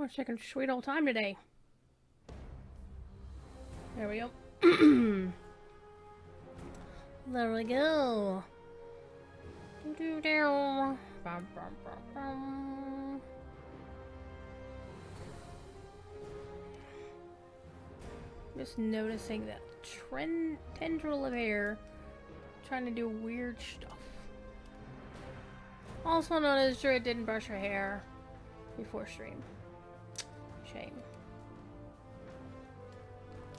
We're taking sweet old time today. There we go. There we go. Do-do-do. Bum, bum, bum, bum. Just noticing that tendril of hair trying to do weird stuff. Also noticed Druid didn't brush her hair before stream. Shame.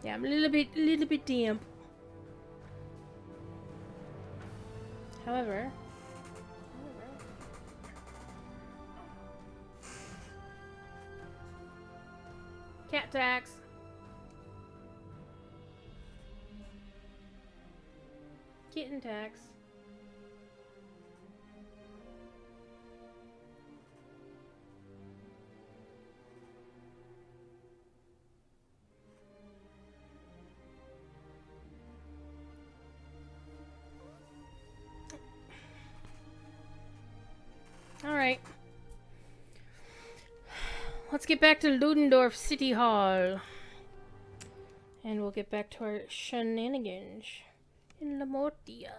Yeah, I'm a little bit damp. However, cat tax. Kitten tax. Alright. Let's get back to Ludendorff City Hall. And we'll get back to our shenanigans in Lamordia.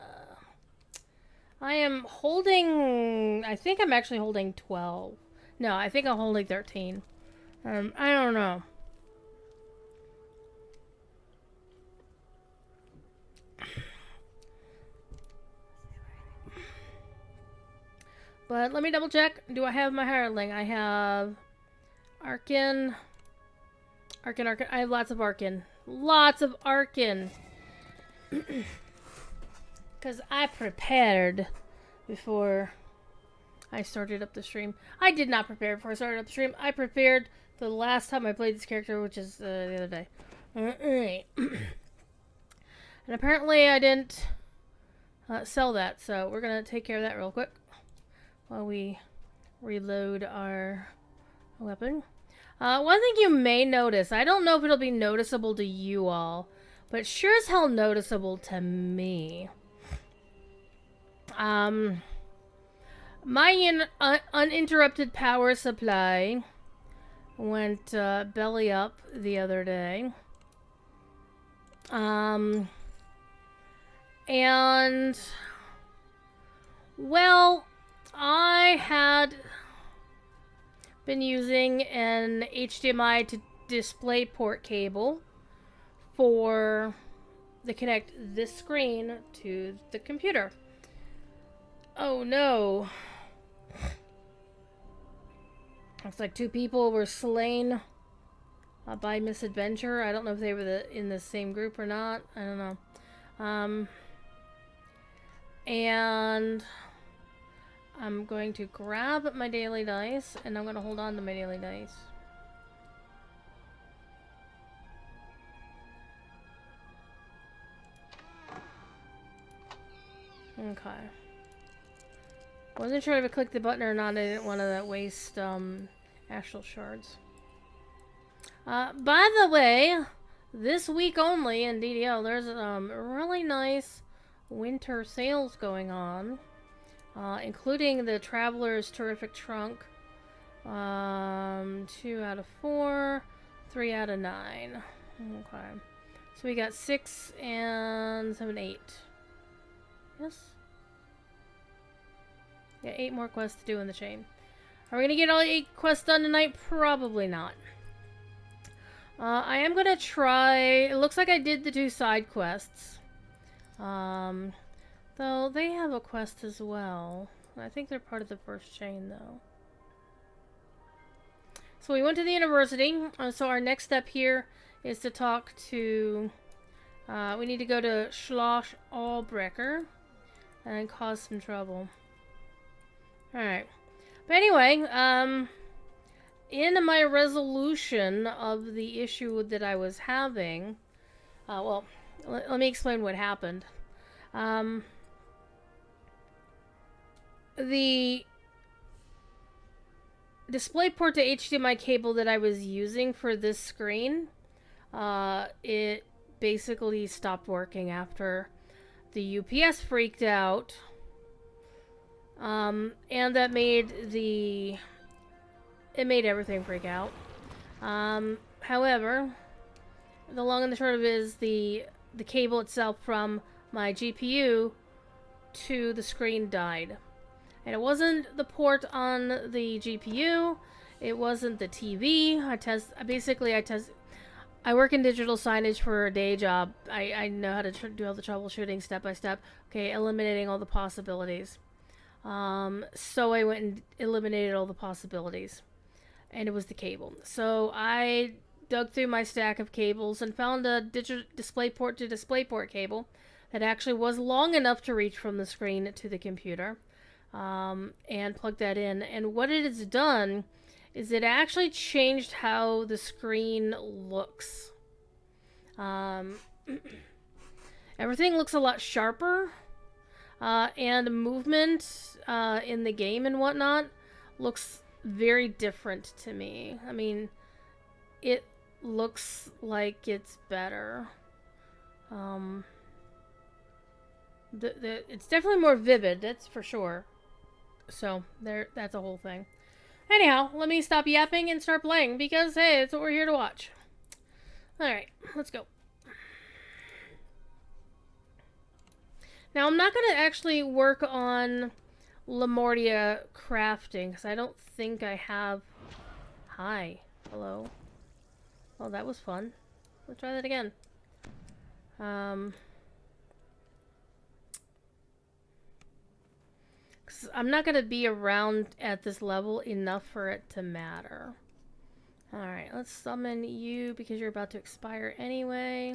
I am holding... I think I'm actually holding 12. No, I think I'm holding 13. I don't know. But let me double check. Do I have my hireling? I have Arkin. Arkin. I have lots of Arkin. Lots of Arkin. Because I prepared before I started up the stream. I did not prepare before I started up the stream. I prepared the last time I played this character, which is the other day. And apparently I didn't sell that, so we're going to take care of that real quick while we reload our weapon. One thing you may notice, I don't know if it'll be noticeable to you all, but sure as hell noticeable to me. My uninterrupted power supply went belly up the other day. And well, I had been using an HDMI to DisplayPort cable to connect this screen to the computer. Oh no. Looks like 2 people were slain by misadventure. I don't know if they were in the same group or not. I don't know. And I'm going to grab my daily dice, and I'm going to hold on to my daily dice. Okay. Wasn't sure if I clicked the button or not. I didn't want to waste astral shards. By the way, this week only in DDL, there's really nice winter sales going on. Including the Traveler's Terrific Trunk. 2 out of 4, 3 out of 9. Okay. So we got 6 and 7, 8. Yes? Yeah, 8 more quests to do in the chain. Are we gonna get all 8 quests done tonight? Probably not. I am gonna try... It looks like I did the 2 side quests. Though they have a quest as well. I think they're part of the first chain, though. So we went to the university. So our next step here is to talk to... we need to go to Schloss Albrecher and cause some trouble. Alright. But anyway, in my resolution of the issue that I was having... well, let me explain what happened. The DisplayPort to HDMI cable that I was using for this screen, it basically stopped working after the UPS freaked out. And that made everything freak out. However, the long and the short of it is the cable itself from my GPU to the screen died. And it wasn't the port on the GPU. It wasn't the TV. I work in digital signage for a day job. I know how to do all the troubleshooting step by step. Okay, eliminating all the possibilities. So I went and eliminated all the possibilities. And it was the cable. So I dug through my stack of cables and found a digital DisplayPort to DisplayPort cable that actually was long enough to reach from the screen to the computer. And plugged that in. And what it has done is it actually changed how the screen looks. Everything looks a lot sharper. And movement in the game and whatnot looks very different to me. I mean, it looks like it's better. It's definitely more vivid, that's for sure. So, that's a whole thing. Anyhow, let me stop yapping and start playing, because, hey, it's what we're here to watch. Alright, let's go. Now, I'm not going to actually work on Lamordia crafting, because I don't think I have... Hi. Hello. Well, that was fun. Let's try that again. I'm not going to be around at this level enough for it to matter. Alright, let's summon you because you're about to expire anyway.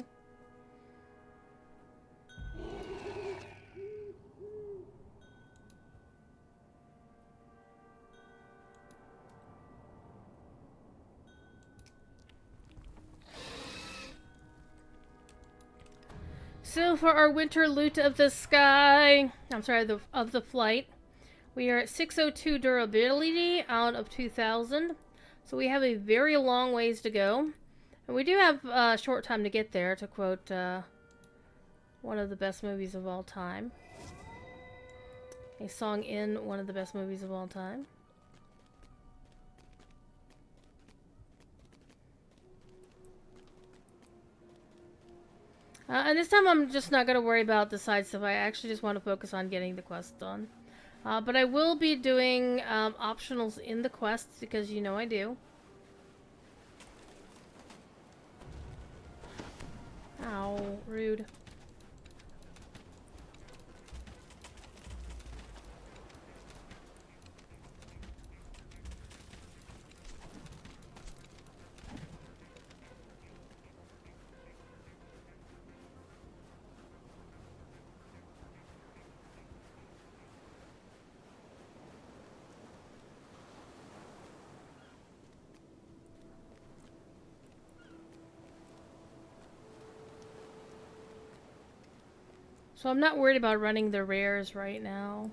So for our winter lute of the sky, I'm sorry, of the flight, we are at 602 durability out of 2000. So we have a very long ways to go. And we do have a short time to get there, to quote one of the best movies of all time. A song in one of the best movies of all time. And this time I'm just not going to worry about the side stuff. I actually just want to focus on getting the quest done. But I will be doing optionals in the quests, because you know I do. Ow, rude. So I'm not worried about running the rares right now.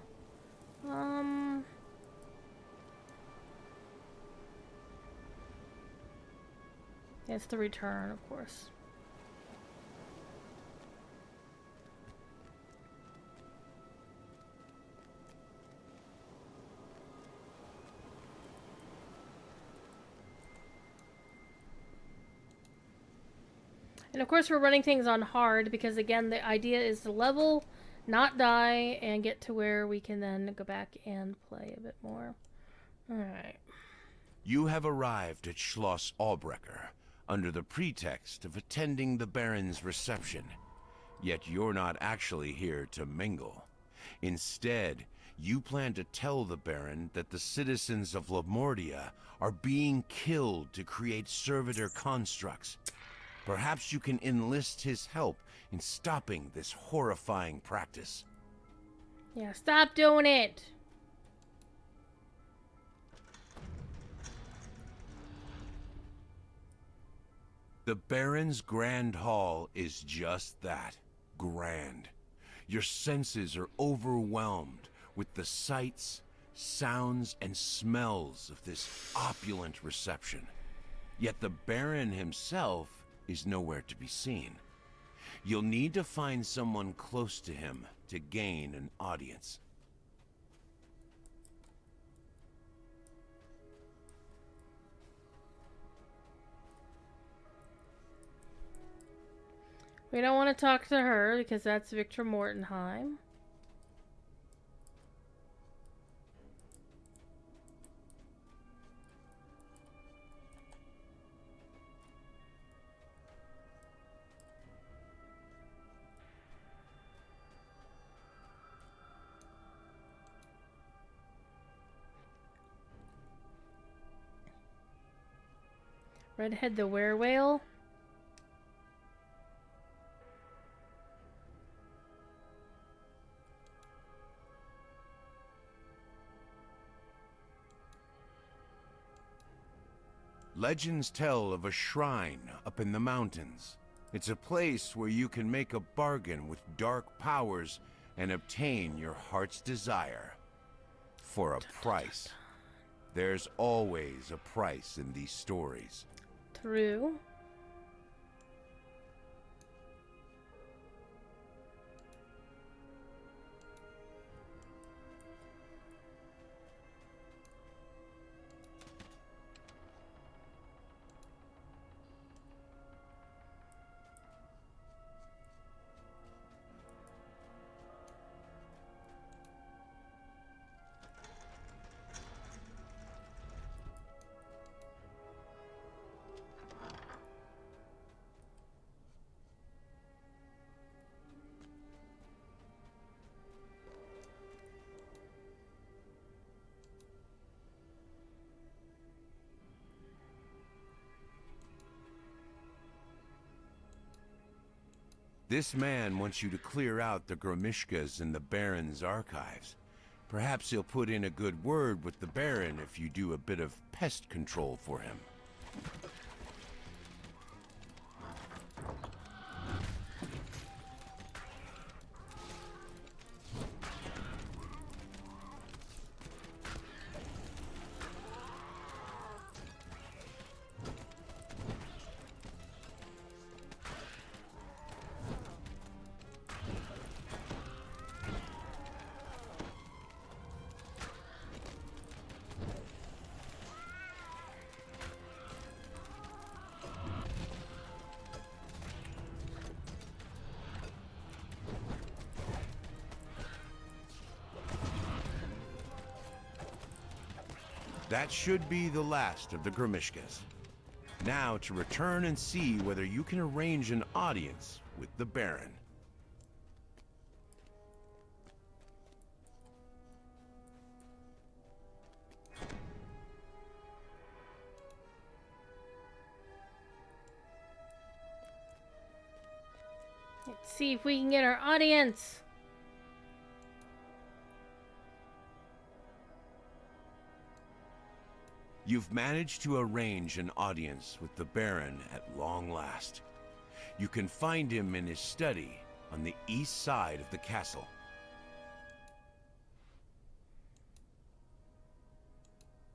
It's the return, of course. And of course we're running things on hard because, again, the idea is to level, not die, and get to where we can then go back and play a bit more. Alright. You have arrived at Schloss Albrecher under the pretext of attending the Baron's reception. Yet you're not actually here to mingle. Instead, you plan to tell the Baron that the citizens of Lamordia are being killed to create servitor constructs. Perhaps you can enlist his help in stopping this horrifying practice. Yeah, stop doing it! The Baron's Grand Hall is just that, grand. Your senses are overwhelmed with the sights, sounds, and smells of this opulent reception. Yet the Baron himself is nowhere to be seen. You'll need to find someone close to him to gain an audience. We don't want to talk to her because that's Victor Mortenheim. Redhead the werewhale. Legends tell of a shrine up in the mountains. It's a place where you can make a bargain with dark powers and obtain your heart's desire. For a price. There's always a price in these stories. True. This man wants you to clear out the Grimishkas in the Baron's archives. Perhaps he'll put in a good word with the Baron if you do a bit of pest control for him. That should be the last of the Grimishkas. Now to return and see whether you can arrange an audience with the Baron. Let's see if we can get our audience. You've managed to arrange an audience with the Baron at long last. You can find him in his study on the east side of the castle.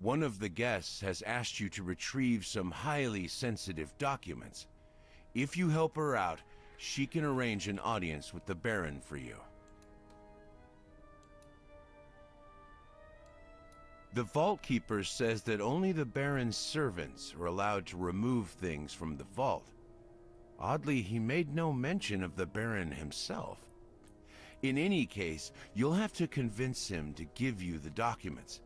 One of the guests has asked you to retrieve some highly sensitive documents. If you help her out, she can arrange an audience with the Baron for you. The Vault Keeper says that only the Baron's servants are allowed to remove things from the vault. Oddly, he made no mention of the Baron himself. In any case, you'll have to convince him to give you the documents,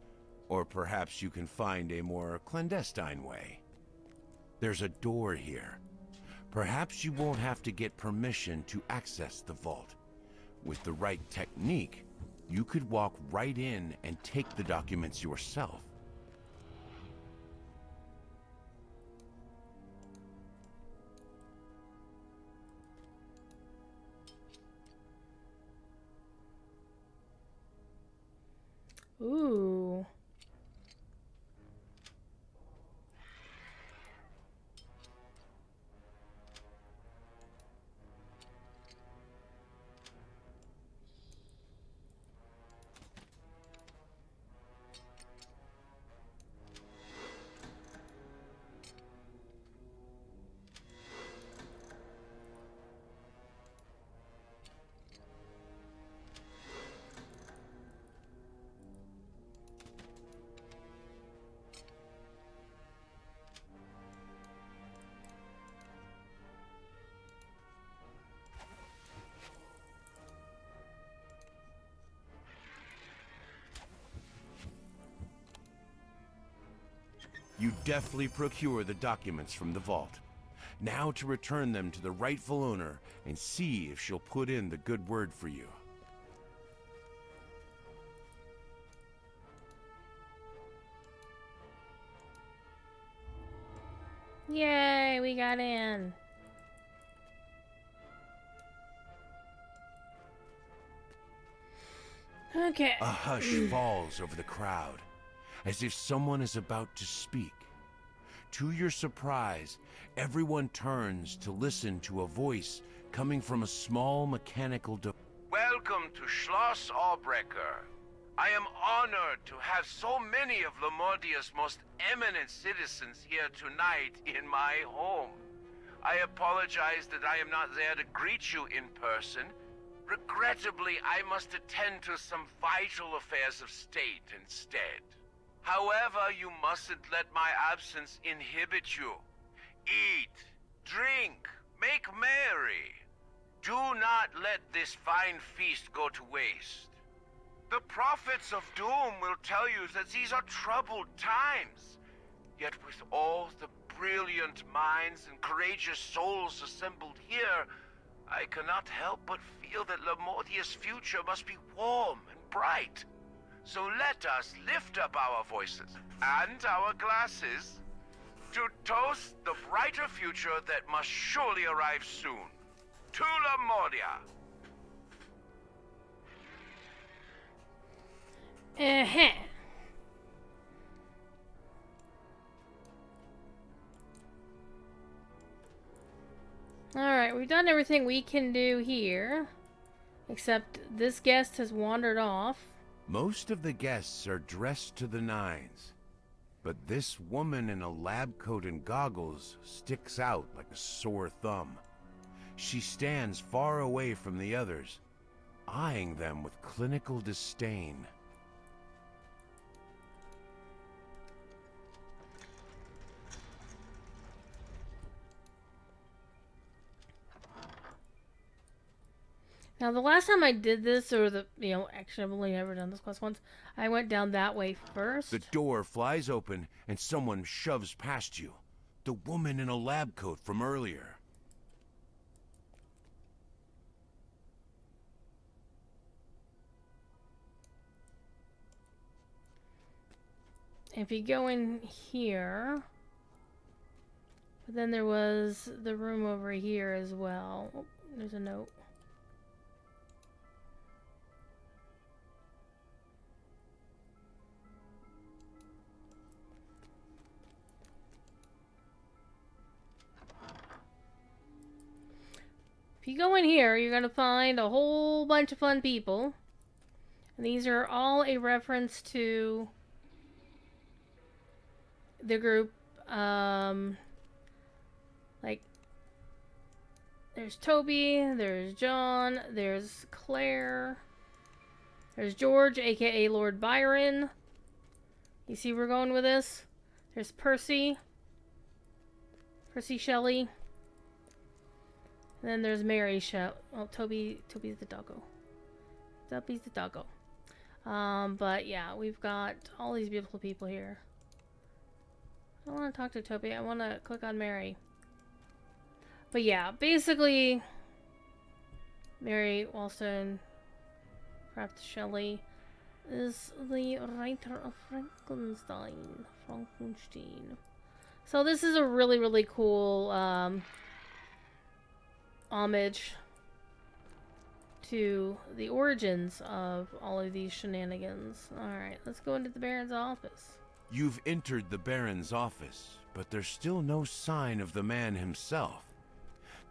or perhaps you can find a more clandestine way. There's a door here. Perhaps you won't have to get permission to access the vault. With the right technique, you could walk right in and take the documents yourself. Ooh. You deftly procure the documents from the vault. Now to return them to the rightful owner and see if she'll put in the good word for you. Yay, we got in. Okay. A hush falls over the crowd, as if someone is about to speak. To your surprise, everyone turns to listen to a voice coming from a small mechanical device. Welcome to Schloss Albrecher. I am honored to have so many of Lamordia's most eminent citizens here tonight in my home. I apologize that I am not there to greet you in person. Regrettably, I must attend to some vital affairs of state instead. However, you mustn't let my absence inhibit you. Eat, drink, make merry. Do not let this fine feast go to waste. The prophets of doom will tell you that these are troubled times. Yet with all the brilliant minds and courageous souls assembled here, I cannot help but feel that Lamordia's future must be warm and bright. So let us lift up our voices and our glasses to toast the brighter future that must surely arrive soon. To Lamordia! Alright, we've done everything we can do here. Except this guest has wandered off. Most of the guests are dressed to the nines. But this woman in a lab coat and goggles sticks out like a sore thumb. She stands far away from the others, eyeing them with clinical disdain. Now, the last time I did this, or actually I've only ever done this quest once, I went down that way first. The door flies open and someone shoves past you. The woman in a lab coat from earlier. If you go in here, but then there was the room over here as well. Oh, there's a note. If you go in here, you're going to find a whole bunch of fun people. And these are all a reference to the group. Like, there's Toby, there's John, there's Claire, there's George, aka Lord Byron. You see where we're going with this? There's Percy Shelley. And then there's Mary Shelley. Oh, Toby's the doggo. Toby's the doggo. But yeah, we've got all these beautiful people here. I don't want to talk to Toby. I want to click on Mary. But yeah, basically, Mary Wollstone, Craft Shelley, is the writer of Frankenstein. So this is a really, really cool homage to the origins of all of these shenanigans. Alright, let's go into the Baron's office. You've entered the Baron's office, but there's still no sign of the man himself.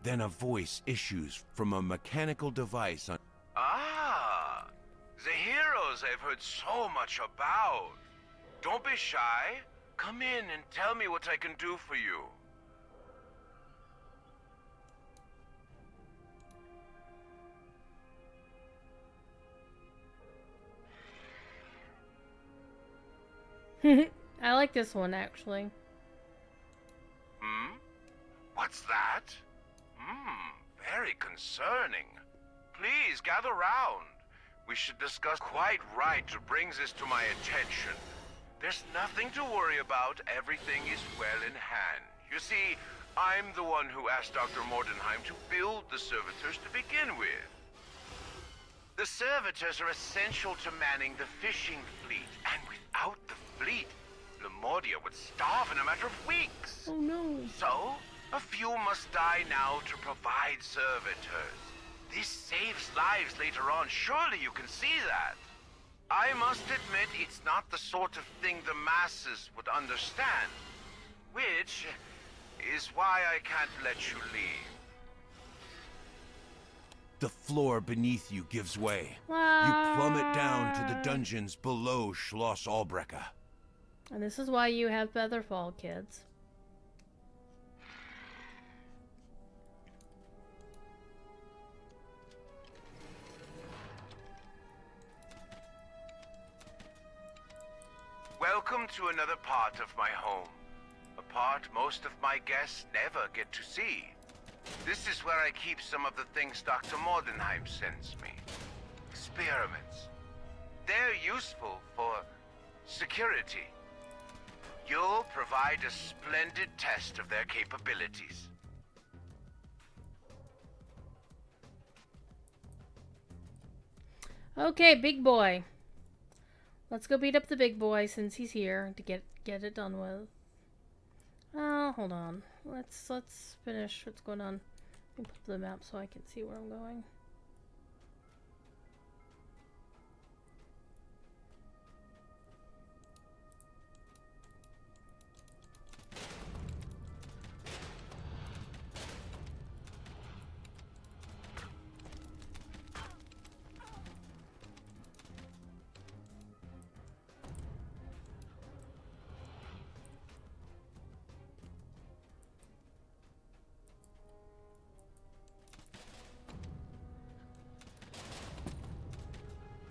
Then a voice issues from a mechanical device on... Ah! The heroes I've heard so much about. Don't be shy. Come in and tell me what I can do for you. I like this one, actually. What's that? Very concerning. Please, gather round. We should discuss. Quite right to bring this to my attention. There's nothing to worry about. Everything is well in hand. You see, I'm the one who asked Dr. Mordenheim to build the servitors to begin with. The servitors are essential to manning the fishing fleet, and without the fleet, Lamordia would starve in a matter of weeks. Oh no. So, a few must die now to provide servitors. This saves lives later on. Surely you can see that. I must admit, it's not the sort of thing the masses would understand. Which is why I can't let you leave. The floor beneath you gives way. You plummet down to the dungeons below Schloss Albrecht. And this is why you have Featherfall, kids. Welcome to another part of my home. A part most of my guests never get to see. This is where I keep some of the things Dr. Mordenheim sends me. Experiments. They're useful for security. You'll provide a splendid test of their capabilities. Okay, big boy. Let's go beat up the big boy since he's here to get it done with. Oh, hold on. Let's finish what's going on. Let me put the map so I can see where I'm going.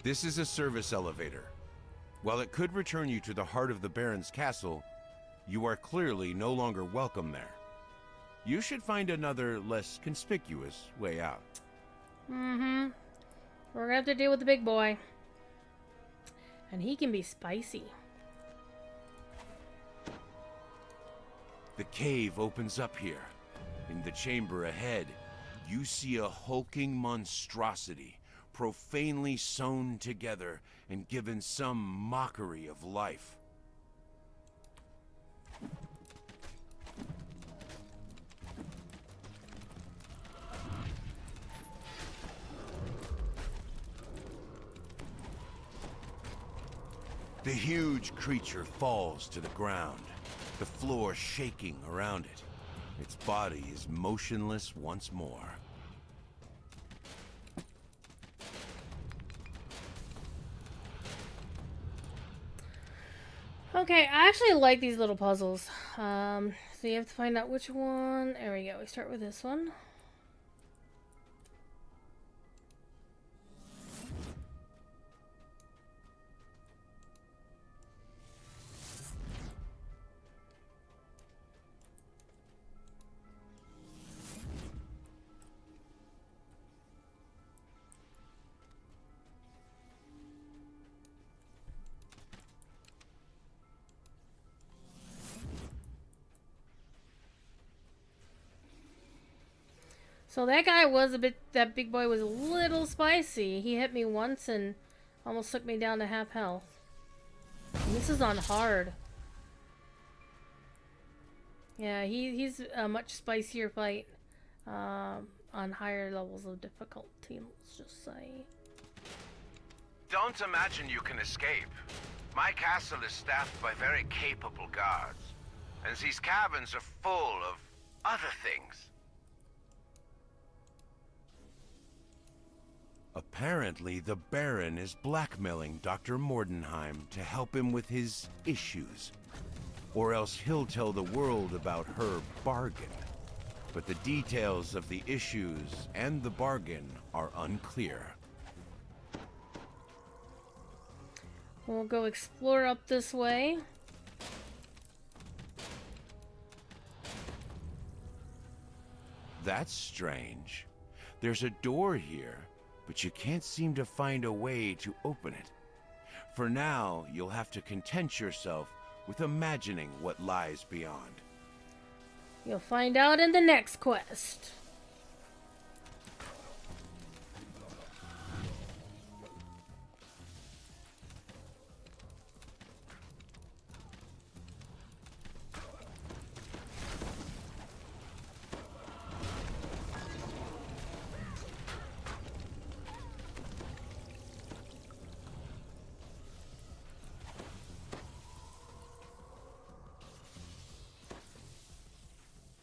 This is a service elevator. While it could return you to the heart of the Baron's castle, you are clearly no longer welcome there. You should find another, less conspicuous way out. Mm-hmm. We're gonna have to deal with the big boy. And he can be spicy. The cave opens up here. In the chamber ahead, you see a hulking monstrosity, profanely sewn together and given some mockery of life. The huge creature falls to the ground, the floor shaking around it. Its body is motionless once more. Okay, I actually like these little puzzles. So you have to find out which one. There we go. We start with this one. So that guy was that big boy was a little spicy. He hit me once and almost took me down to half health. And this is on hard. Yeah, he's a much spicier fight on higher levels of difficulty, let's just say. Don't imagine you can escape. My castle is staffed by very capable guards, and these cabins are full of other things. Apparently, the Baron is blackmailing Dr. Mordenheim to help him with his issues. Or else he'll tell the world about her bargain. But the details of the issues and the bargain are unclear. We'll go explore up this way. That's strange. There's a door here, but you can't seem to find a way to open it. For now, you'll have to content yourself with imagining what lies beyond. You'll find out in the next quest.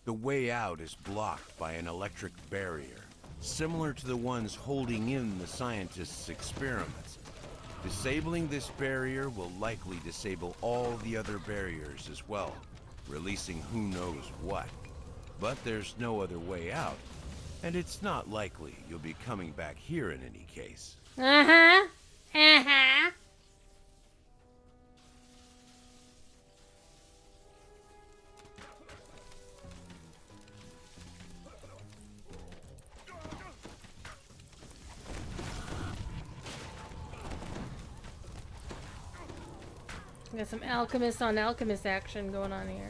The way out is blocked by an electric barrier, similar to the ones holding in the scientists' experiments. Disabling this barrier will likely disable all the other barriers as well, releasing who knows what. But there's no other way out, and it's not likely you'll be coming back here in any case. Uh-huh. Uh-huh. Got some alchemist on alchemist action going on here.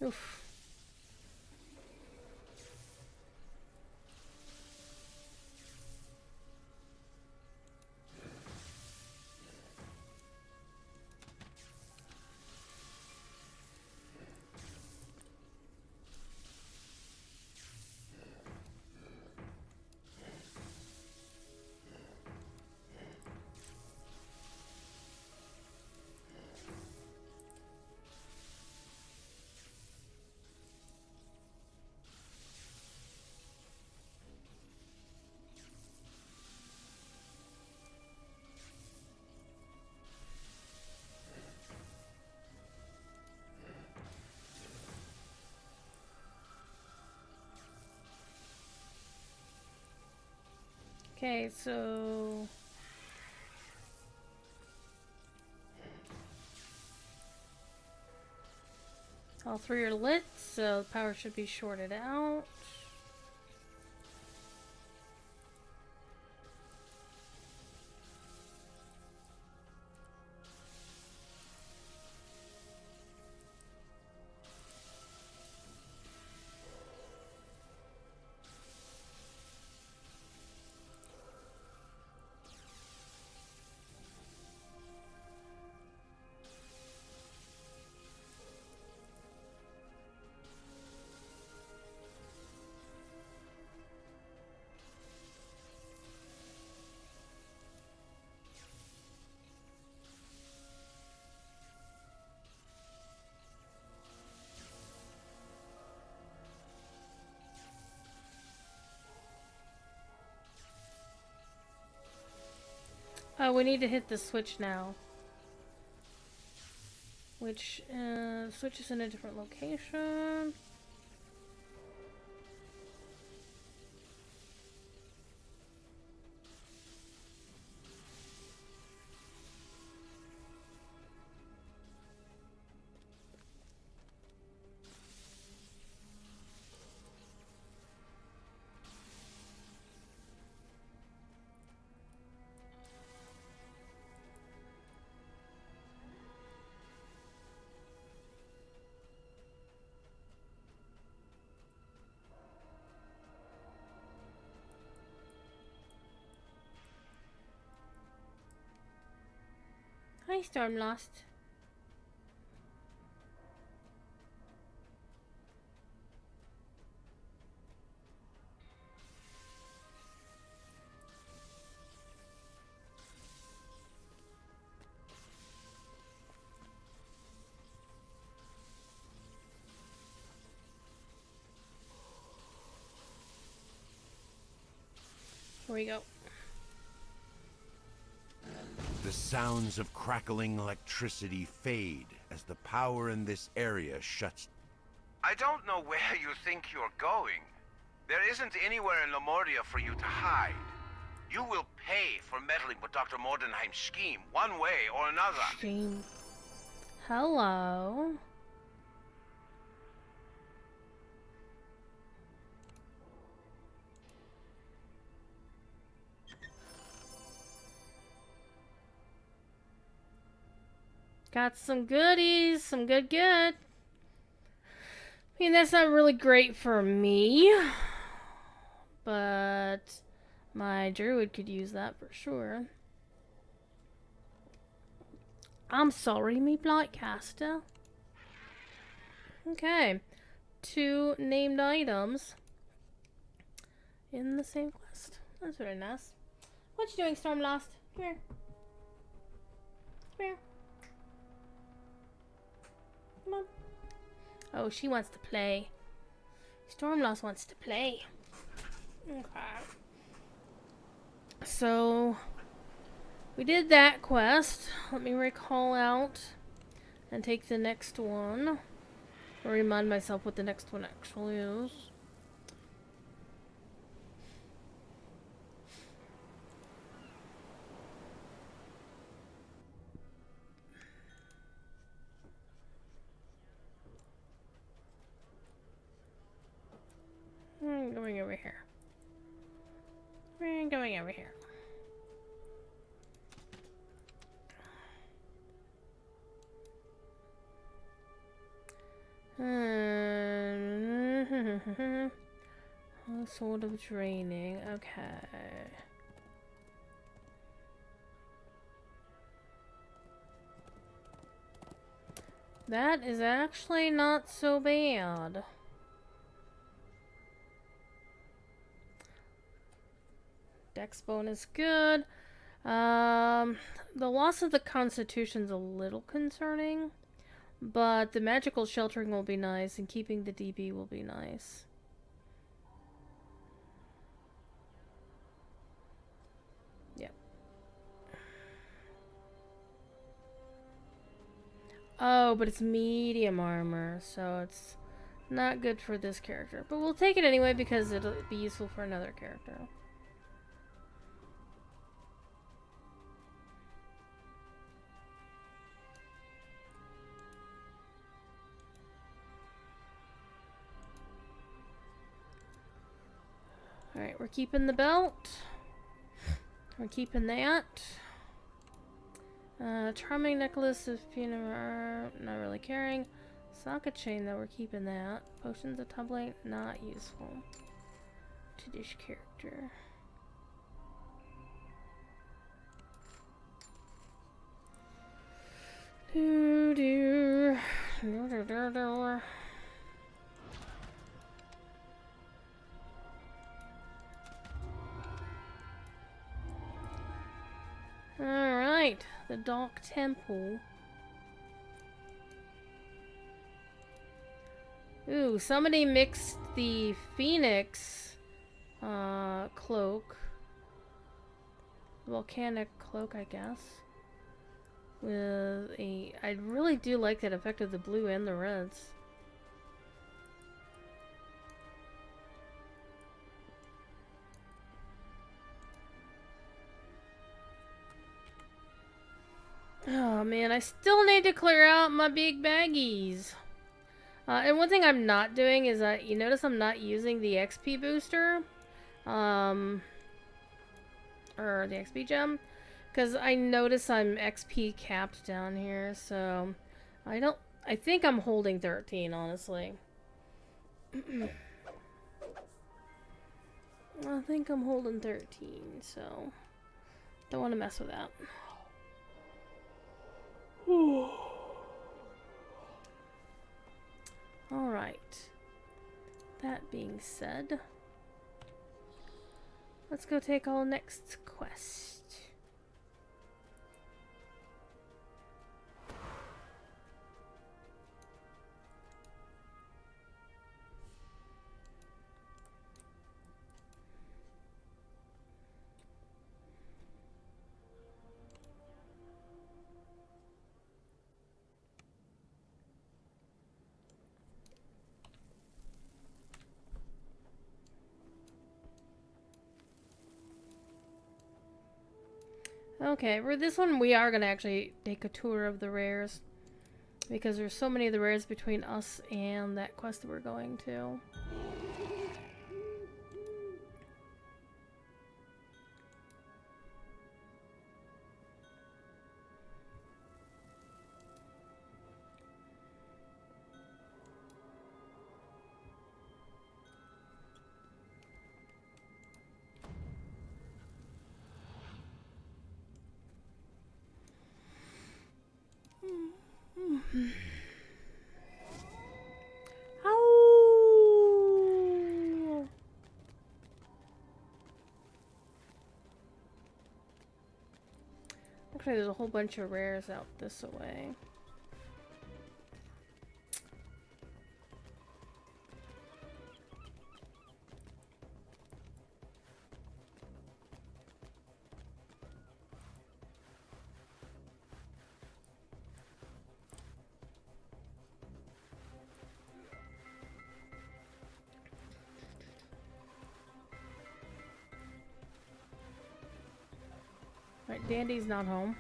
Oof. Okay, so all three are lit, so the power should be shorted out. Oh, we need to hit the switch now. Which, switch is in a different location. Hi, Stormlost. Here we go. The sounds of crackling electricity fade as the power in this area shuts. I don't know where you think you're going. There isn't anywhere in Lamordia for you to hide. You will pay for meddling with Dr. Mordenheim's scheme, one way or another. Stream. Hello. Got some goodies, some good. I mean, that's not really great for me, but my druid could use that for sure. I'm sorry, me Blightcaster. Okay, 2 named items in the same quest. That's very nice. What you doing, Stormlost? Come here. Come here. Come on. Oh, she wants to play. Stormlost wants to play. Okay. So, we did that quest. Let me recall out and take the next one. Or remind myself what the next one actually is. I'm going over here. We're going over here. Sort of draining. Okay. That is actually not so bad. Dex bonus good. The loss of the Constitution's a little concerning, but the magical sheltering will be nice, and keeping the DB will be nice. Yep. Oh, but it's medium armor, so it's not good for this character. But we'll take it anyway because it'll be useful for another character. Alright, we're keeping the belt. We're keeping that. Charming necklace of peanut, not really caring. Socket chain, though, we're keeping that. Potions of tumbling, not useful to this character. Alright, the Dark Temple. Ooh, somebody mixed the Phoenix cloak, volcanic cloak, I guess, with a... I really do like that effect of the blue and the reds. Oh man, I still need to clear out my big baggies. And one thing I'm not doing is that you notice I'm not using the XP booster, or the XP gem, because I notice I'm XP capped down here. So I think I'm holding 13, honestly. I think I'm holding 13, so don't want to mess with that. Alright. That being said, let's go take our next quest. Okay, for this one we are going to actually take a tour of the rares, because there's so many of the rares between us and that quest that we're going to. Ow! Actually, there's a whole bunch of rares out this way. Right, Dandy's not home.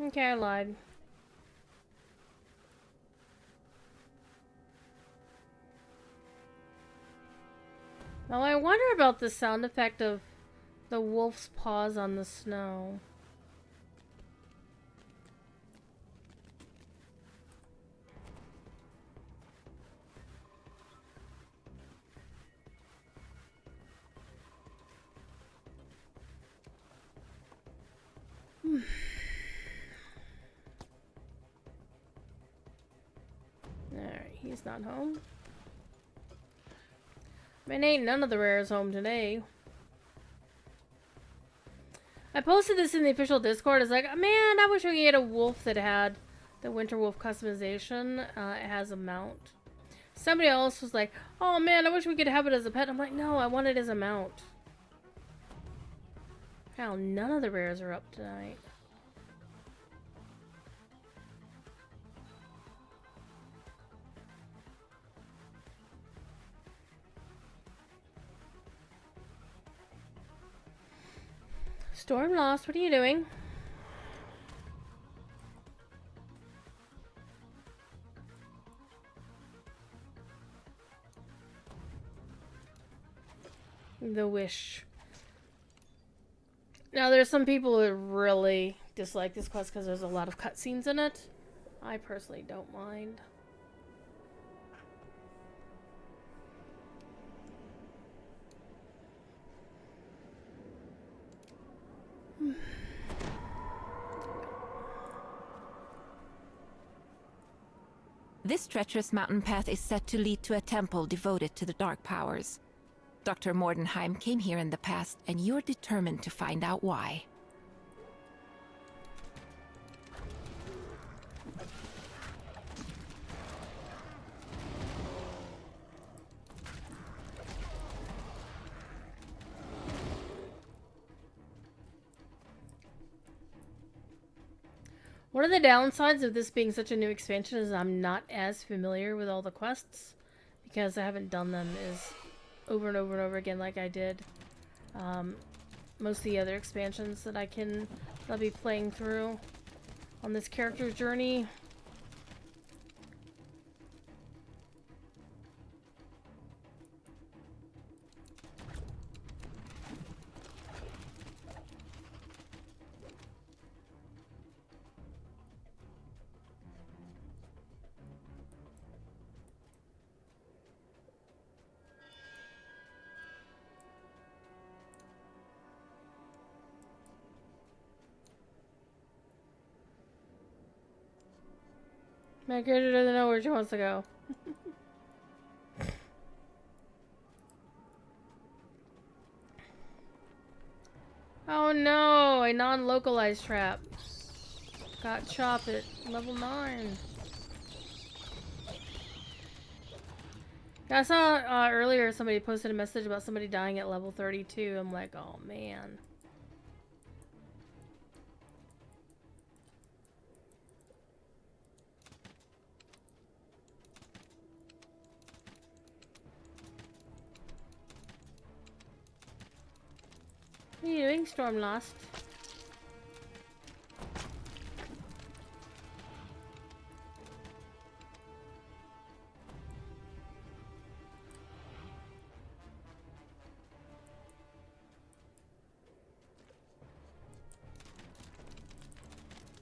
Okay, I lied. Well, I wonder about the sound effect of the wolf's paws on the snow. Alright, he's not home. I mean, ain't none of the rares home today. I posted this in the official Discord. It's like, man, I wish we could get a wolf that had the Winter Wolf customization. It has a mount. Somebody else was like, oh man, I wish we could have it as a pet. I'm like, no, I want it as a mount. Hell, none of the rares are up tonight. Storm Lost, what are you doing? The Wish. Now, there's some people who really dislike this quest because there's a lot of cutscenes in it. I personally don't mind. This treacherous mountain path is set to lead to a temple devoted to the dark powers. Dr. Mordenheim came here in the past, and you're determined to find out why. One of the downsides of this being such a new expansion is I'm not as familiar with all the quests, because I haven't done them as over and over and over again like I did most of the other expansions that I'll be playing through on this character's journey. My character doesn't know where she wants to go. Oh no, a non-localized trap. Got Chop at level 9. Yeah, I saw earlier somebody posted a message about somebody dying at level 32. I'm like, oh man. What are you doing, Stormlost?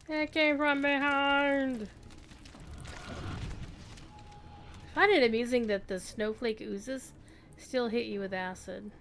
It came from behind! I find it amusing that the snowflake oozes still hit you with acid.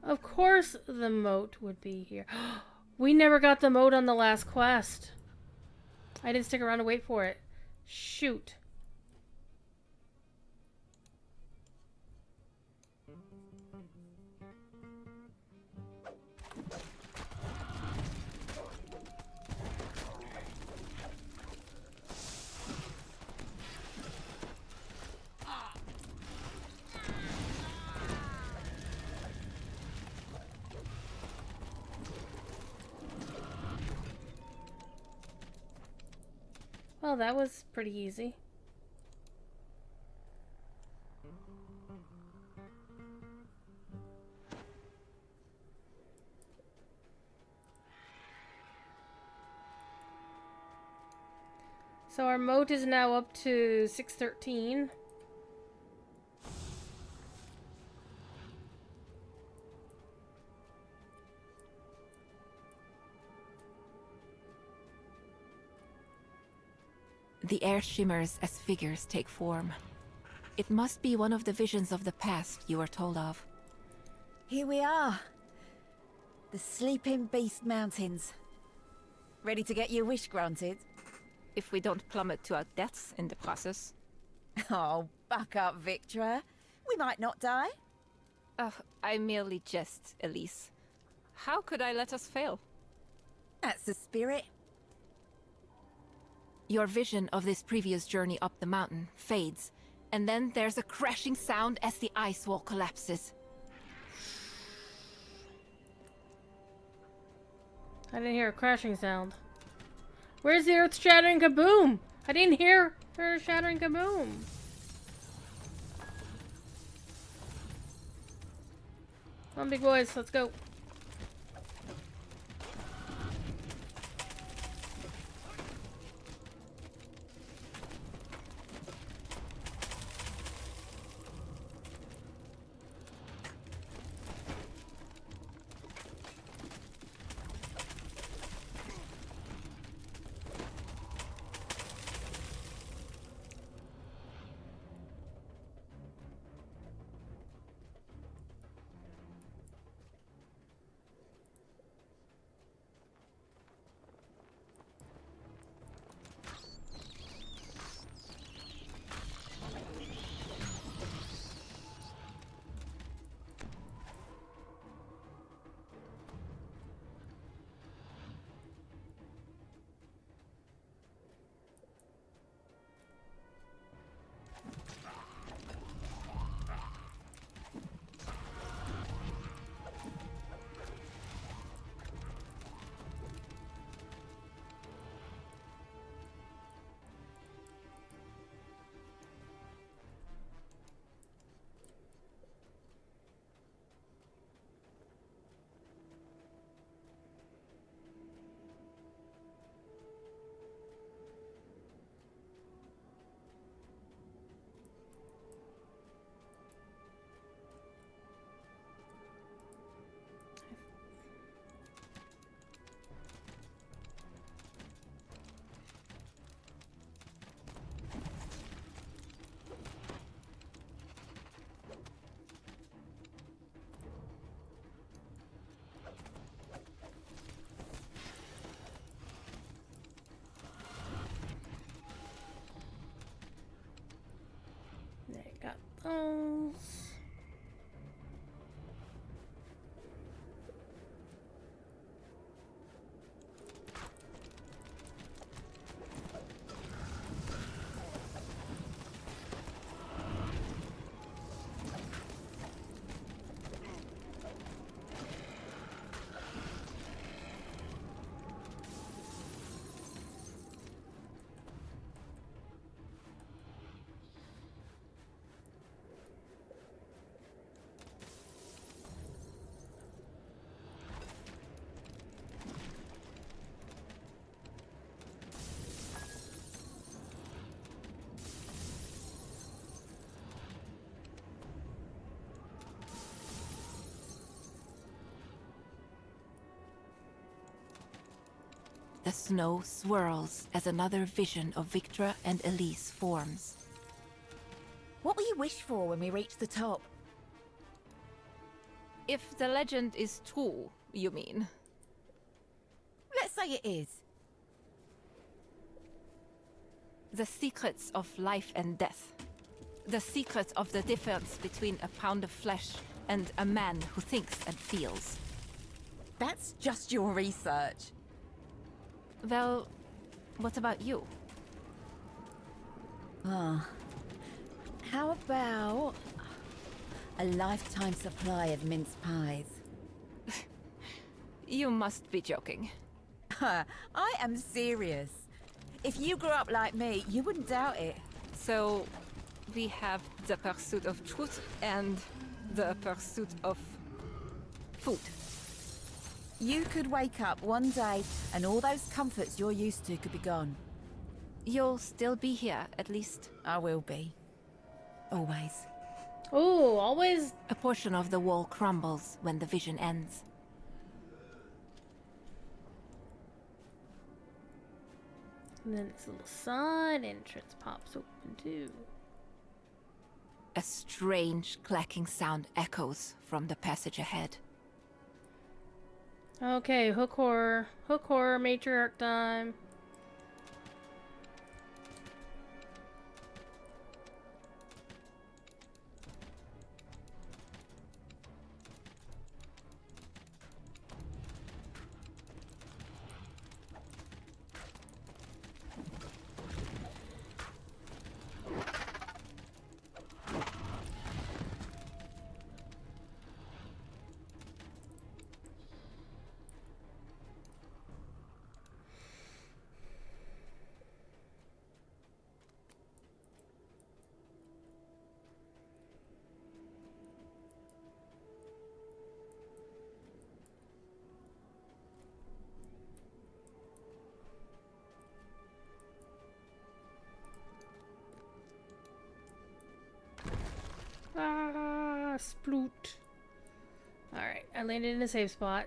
Of course the moat would be here. We never got the moat on the last quest. I didn't stick around to wait for it. Shoot. Well, that was pretty easy. So our moat is now up to 613. The air shimmers as figures take form. It must be one of the visions of the past you were told of. Here we are. The Sleeping Beast Mountains. Ready to get your wish granted? If we don't plummet to our deaths in the process. Oh, buck up, Victra. We might not die. I merely jest, Elise. How could I let us fail? That's the spirit. Your vision of this previous journey up the mountain fades, and then there's a crashing sound as the ice wall collapses. I didn't hear a crashing sound. Where's the earth-shattering kaboom? I didn't hear earth-shattering kaboom. Come on, big boys, let's go. got those. The snow swirls as another vision of Victra and Elise forms. What will you wish for when we reach the top? If the legend is true, you mean? Let's say it is. The secrets of life and death. The secret of the difference between a pound of flesh and a man who thinks and feels. That's just your research. Well, what about you? How about a lifetime supply of mince pies? You must be joking. I am serious. If you grew up like me, you wouldn't doubt it. So, we have the pursuit of truth and the pursuit of food. You could wake up one day and all those comforts you're used to could be gone. You'll still be here, at least. I will be. Always. Oh, always. A portion of the wall crumbles when the vision ends. And then this little side entrance pops open too. A strange clacking sound echoes from the passage ahead. Okay, hook horror. Hook horror, matriarch time. Ah, sploot. Alright, I landed in a safe spot.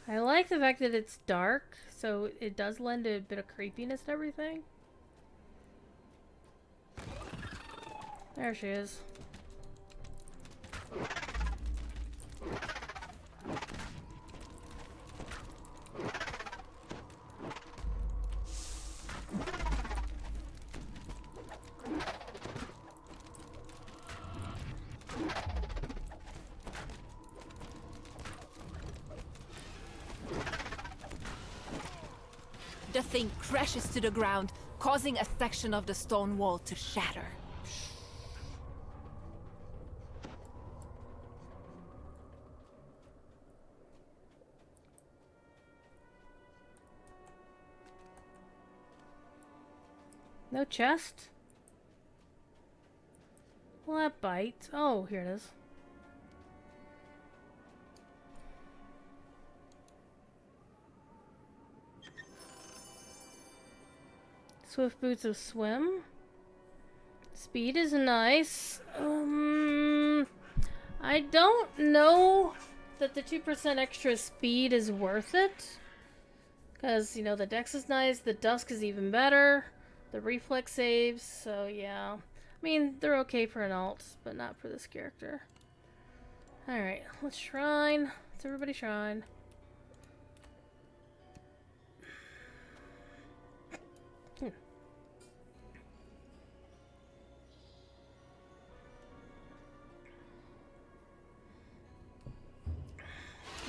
I like the fact that it's dark, so it does lend a bit of creepiness to everything. There she is. The thing crashes to the ground, causing a section of the stone wall to shatter. No chest? Well, that bite. Oh, here it is. Swift boots of swim. Speed is nice. I don't know that the 2% extra speed is worth it. Because, you know, the dex is nice, the dusk is even better, the reflex saves, so yeah. I mean, they're okay for an alt, but not for this character. Alright, let's shrine. Let's everybody shrine.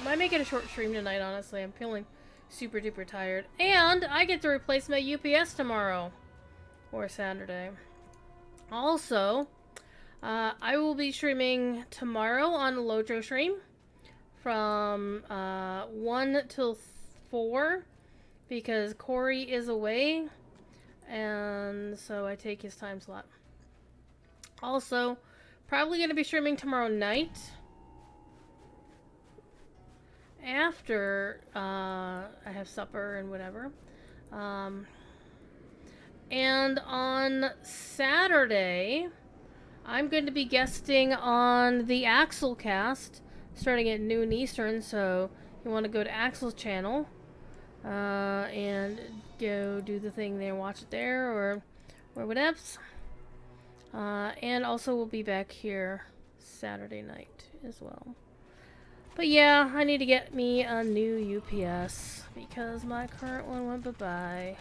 Might make it a short stream tonight, honestly. I'm feeling super duper tired. And I get to replace my UPS tomorrow. Or Saturday. Also, I will be streaming tomorrow on Lojo stream. From 1 till 4. Because Corey is away. And so I take his time slot. Also, probably going to be streaming tomorrow night. After I have supper and whatever. And on Saturday, I'm going to be guesting on the Axel cast starting at noon Eastern. So you want to go to Axel's channel and go do the thing there, watch it there or whatevs. And also we'll be back here Saturday night as well. But yeah, I need to get me a new UPS because my current one went bye-bye.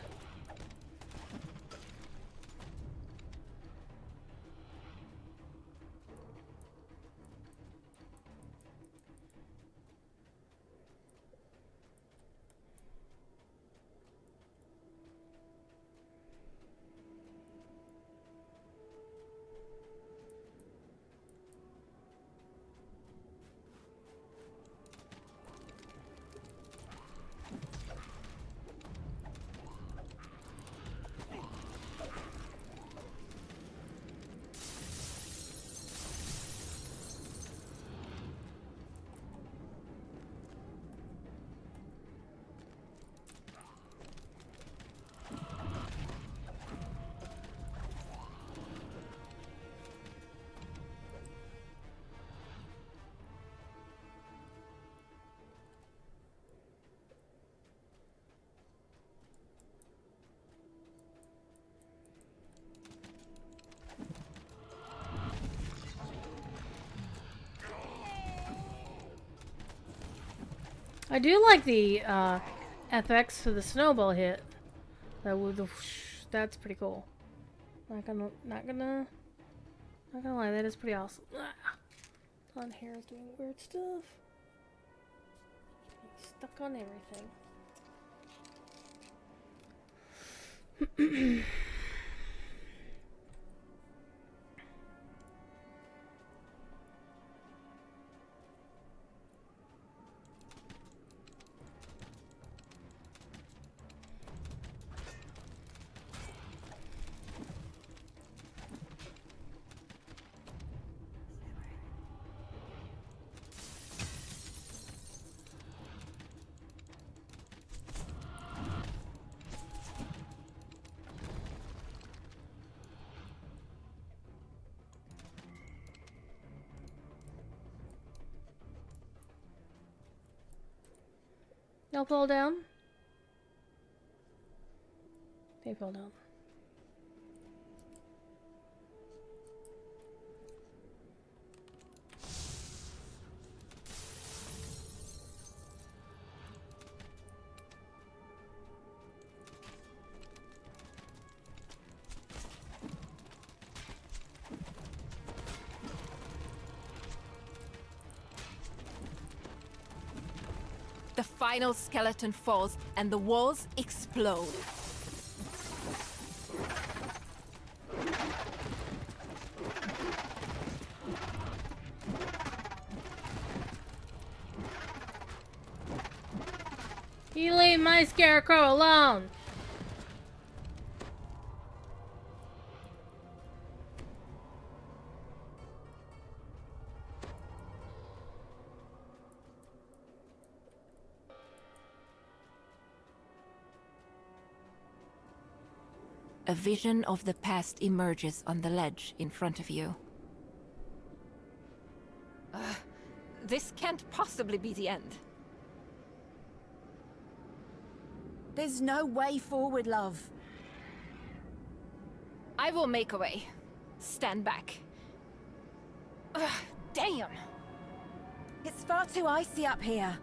I do like the FX for the snowball hit. That's pretty cool. Not gonna lie, that is pretty awesome. On here is doing weird stuff. Stuck on everything. Y'all fall down? They fall down. The final skeleton falls and the walls explode. You leave my scarecrow alone! A vision of the past emerges on the ledge in front of you. This can't possibly be the end. There's no way forward, love. I will make a way. Stand back. Ugh, damn! It's far too icy up here.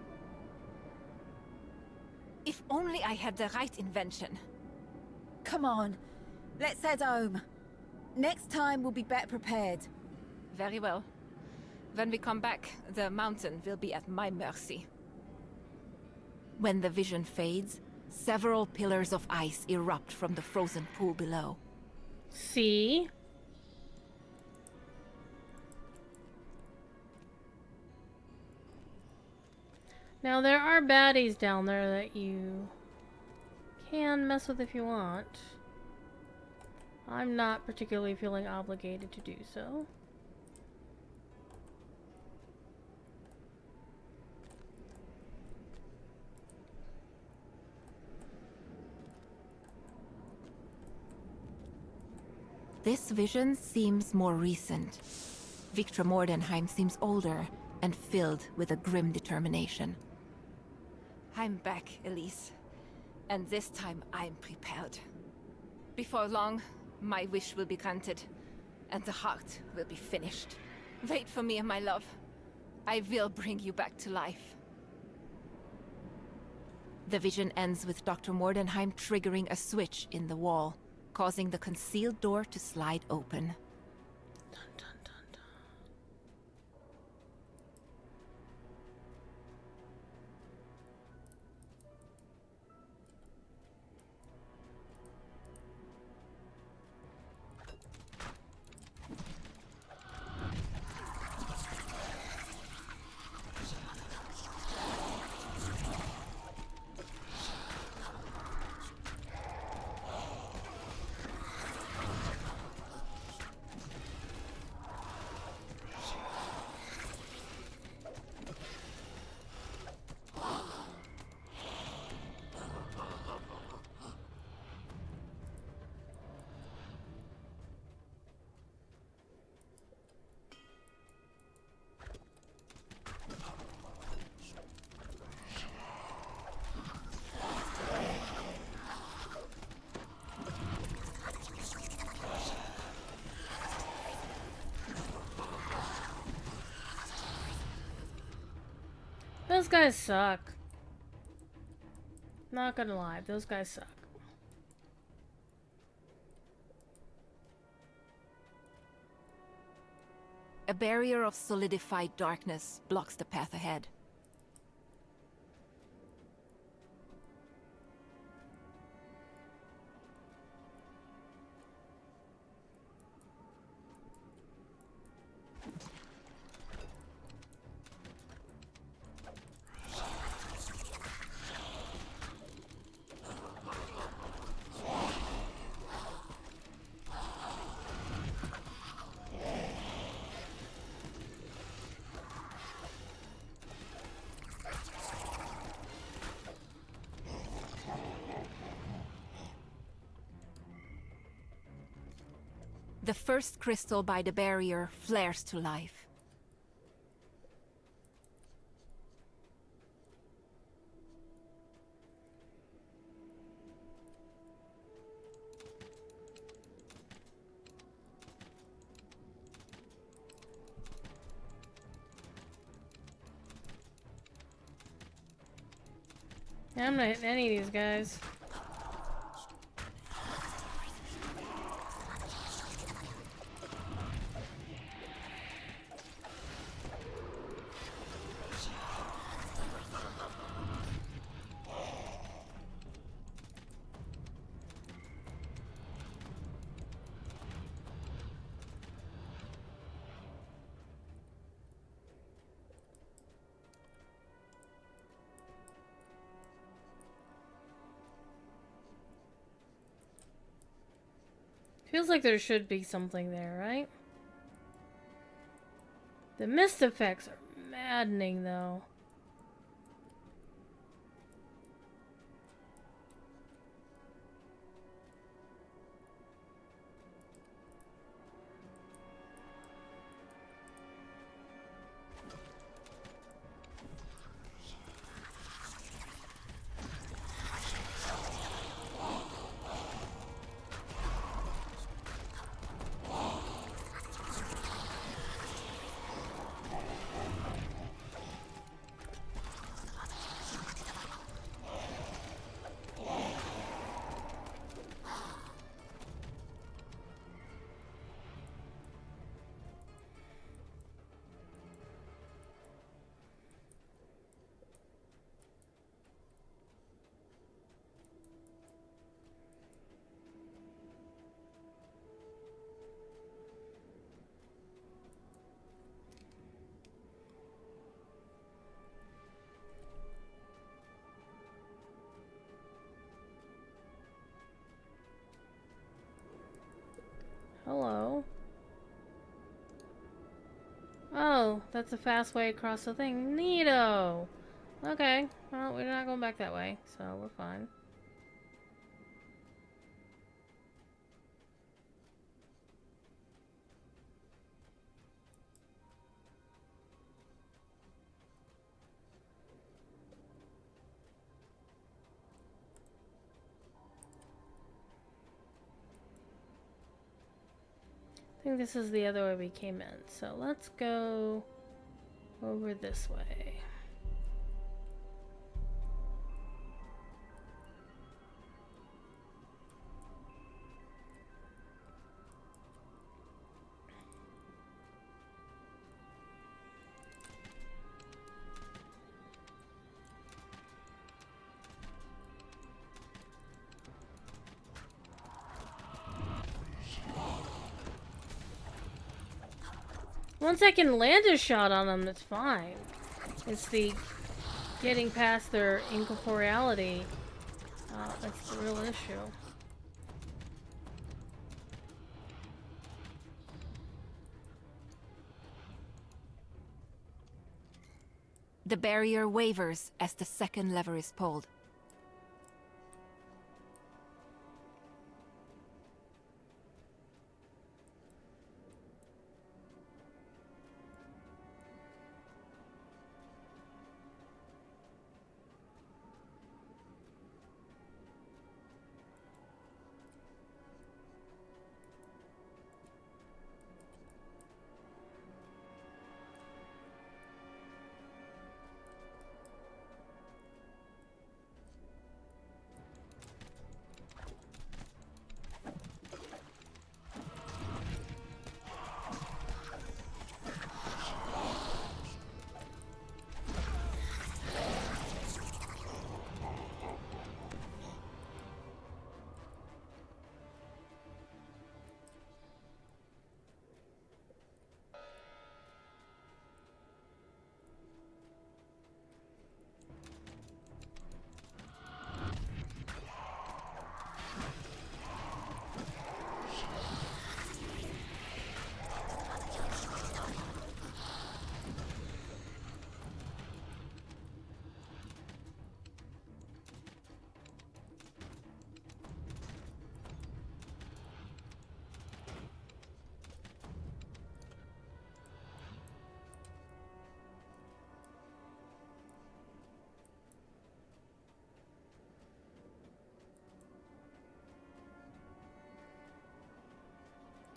If only I had the right invention. Come on, let's head home. Next time we'll be better prepared. Very well. When we come back, the mountain will be at my mercy. When the vision fades, several pillars of ice erupt from the frozen pool below. See? Now there are baddies down there that you can mess with if you want. I'm not particularly feeling obligated to do so. This vision seems more recent. Victor Mordenheim seems older and filled with a grim determination. I'm back, Elise. And this time I'm prepared. Before long, my wish will be granted, and the heart will be finished. Wait for me, my love. I will bring you back to life. The vision ends with Dr. Mordenheim triggering a switch in the wall, causing the concealed door to slide open. Dun, dun, dun, dun. Those guys suck. Not gonna lie, those guys suck. A barrier of solidified darkness blocks the path ahead. The first crystal by the barrier flares to life. I'm not hitting any of these guys. Feels like there should be something there, right? The mist effects are maddening, though. Hello. Oh, that's a fast way across the thing. Neato! Okay, well, we're not going back that way, so we're fine. I think this is the other way we came in, so let's go over this way. Once I can land a shot on them, that's fine. It's the getting past their incorporeality that's the real issue. The barrier wavers as the second lever is pulled.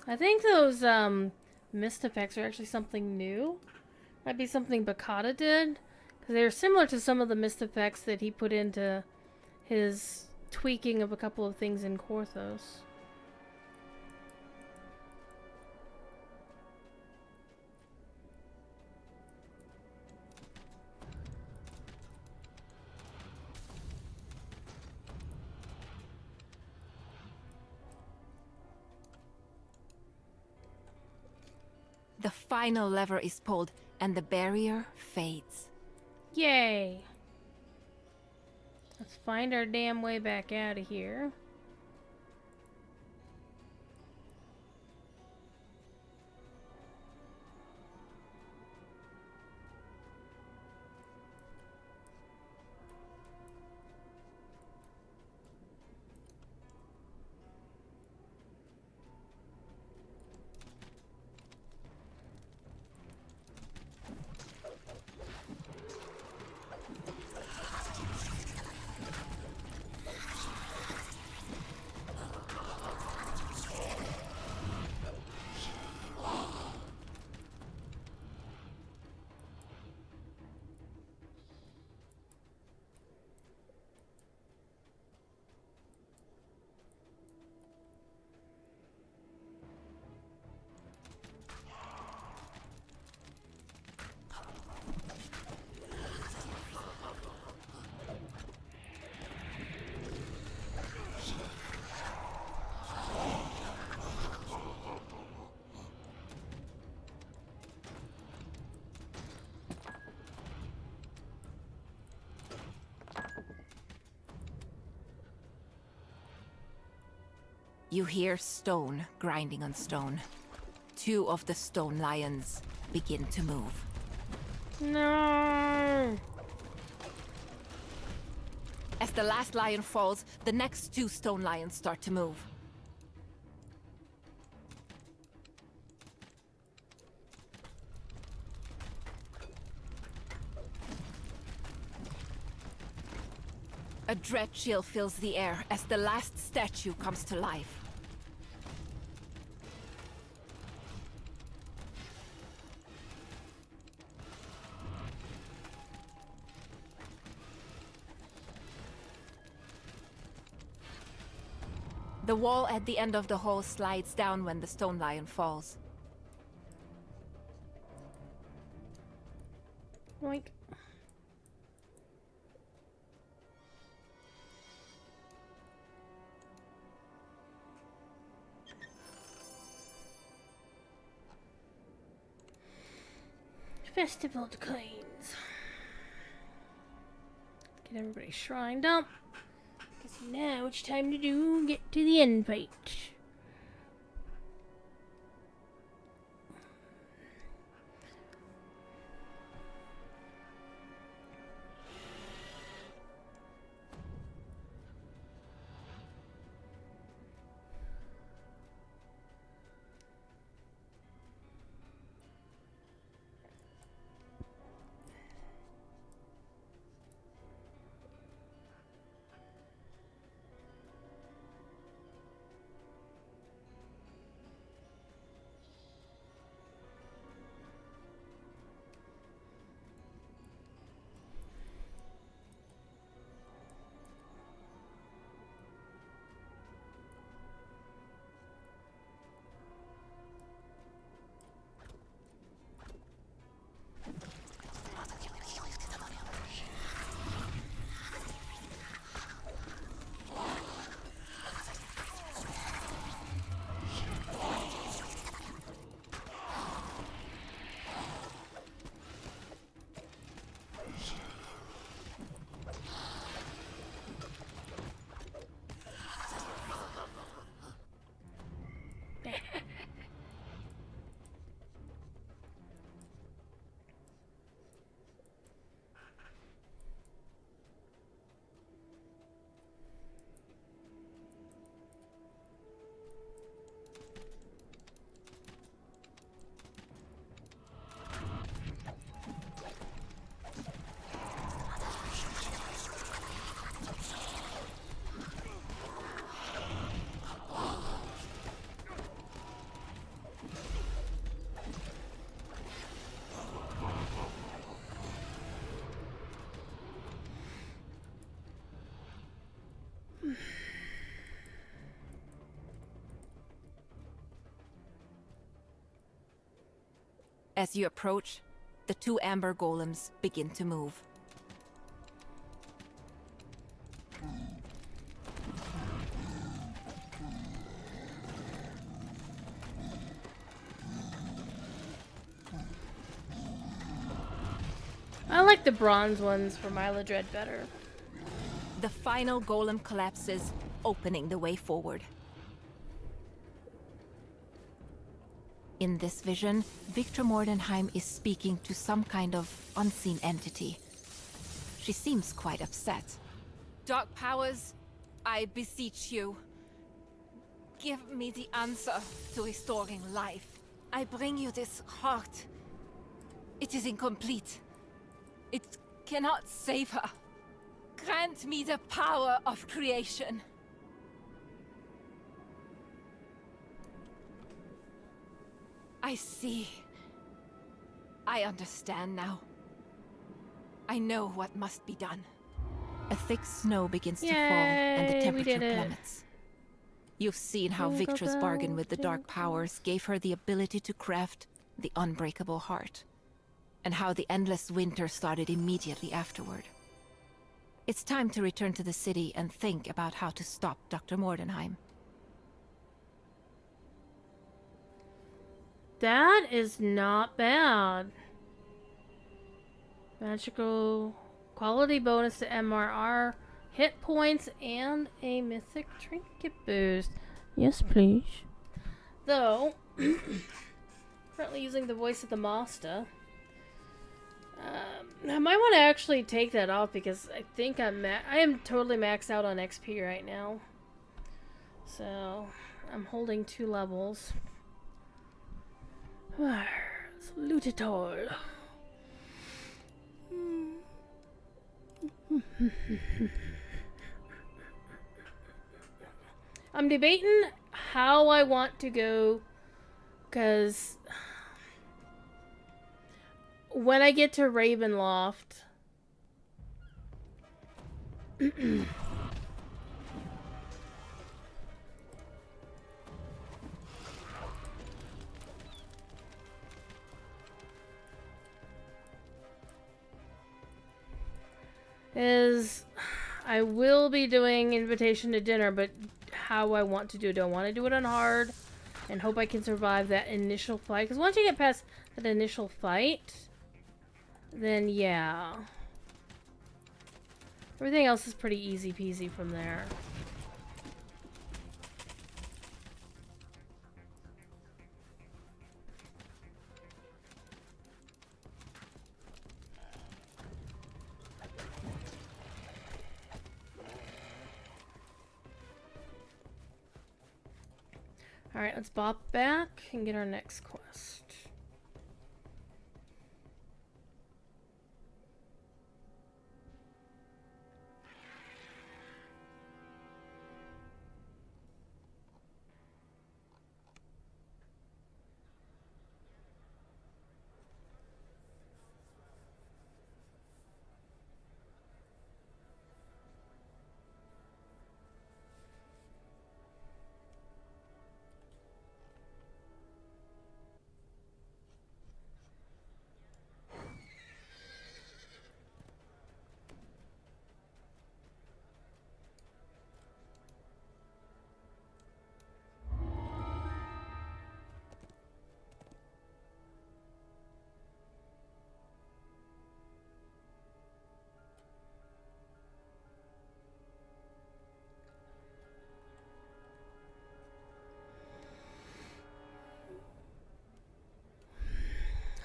I think those mist effects are actually something new. Might be something Bakata did, because they're similar to some of the mist effects that he put into his tweaking of a couple of things in Korthos. The final lever is pulled, and the barrier fades. Yay! Let's find our damn way back out of here. You hear stone grinding on stone. 2 of the stone lions begin to move. No. As the last lion falls, the next 2 stone lions start to move. A dread chill fills the air as the last statue comes to life. The wall at the end of the hall slides down when the stone lion falls. Oink. Festival declines. Get everybody shrined up. Because now it's time to get to the end fight. As you approach, the 2 amber golems begin to move. I like the bronze ones for Mila Dread better. The final golem collapses, opening the way forward. In this vision, Victra Mordenheim is speaking to some kind of unseen entity. She seems quite upset. Dark powers, I beseech you. Give me the answer to restoring life. I bring you this heart. It is incomplete. It cannot save her. Grant me the power of creation. I see. I understand now. I know what must be done. A thick snow begins to fall, and the Yay, we temperature did it. plummets. You've seen how Jingle Victra's bell, bargain with the dark jingle. powers gave her the ability to craft the unbreakable heart, and how the endless winter started immediately afterward. It's time to return to the city and think about how to stop Dr. Mordenheim. That is not bad. Magical quality bonus to MRR, hit points, and a mythic trinket boost. Yes, please. Though, currently using the voice of the master. I might want to actually take that off because I think I am totally maxed out on XP right now. So, I'm holding 2 levels. Let's loot it all. I'm debating how I want to go, because when I get to Ravenloft, I will be doing invitation to dinner, but how I want to do it. Do I want to do it on hard and hope I can survive that initial fight? Because once you get past that initial fight, then yeah. Everything else is pretty easy peasy from there. Alright, let's bop back and get our next quest.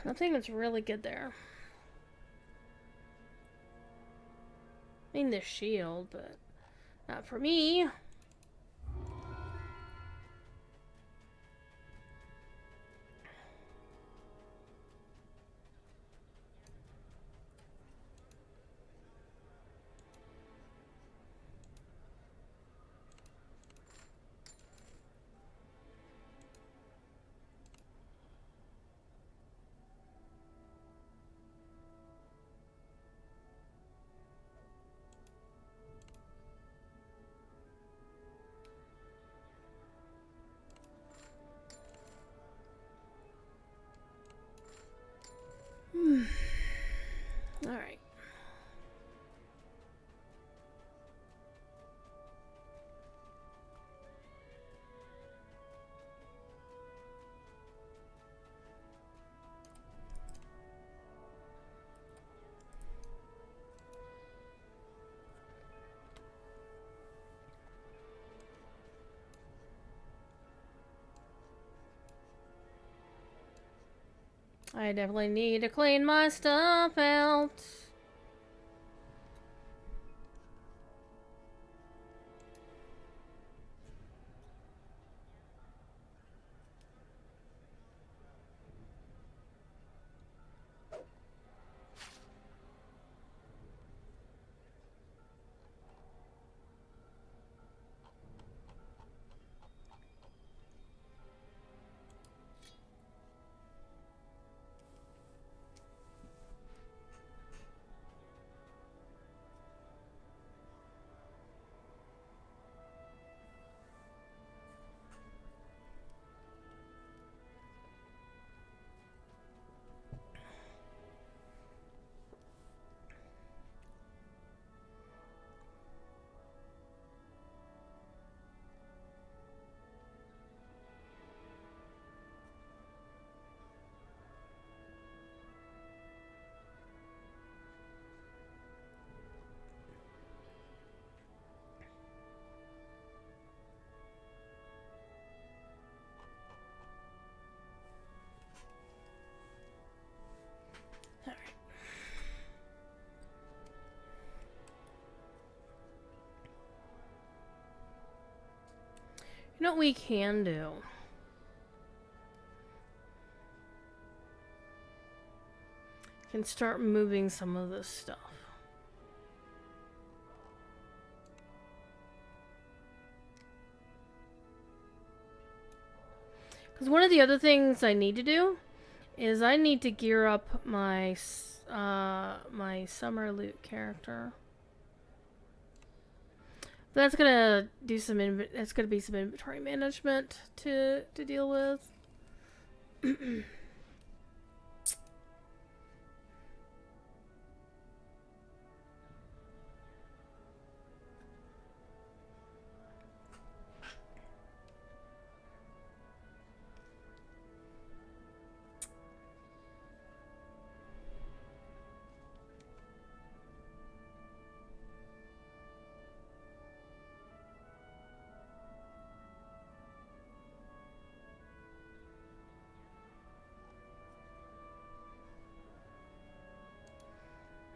Nothing that's really good there. I mean, the shield, but not for me. Alright. I definitely need to clean my stuff out. You know what we can do? Can start moving some of this stuff. Because one of the other things I need to do is I need to gear up my my summer lute character. That's gonna do some that's gonna be some inventory management to deal with.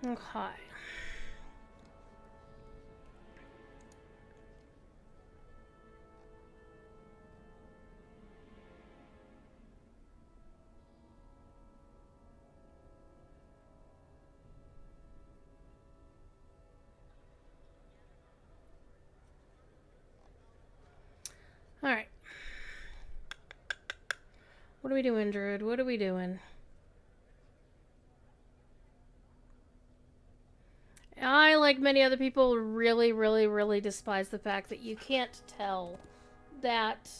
Okay. Alright. What are we doing, Druid? What are we doing? I, like many other people, really despise the fact that you can't tell that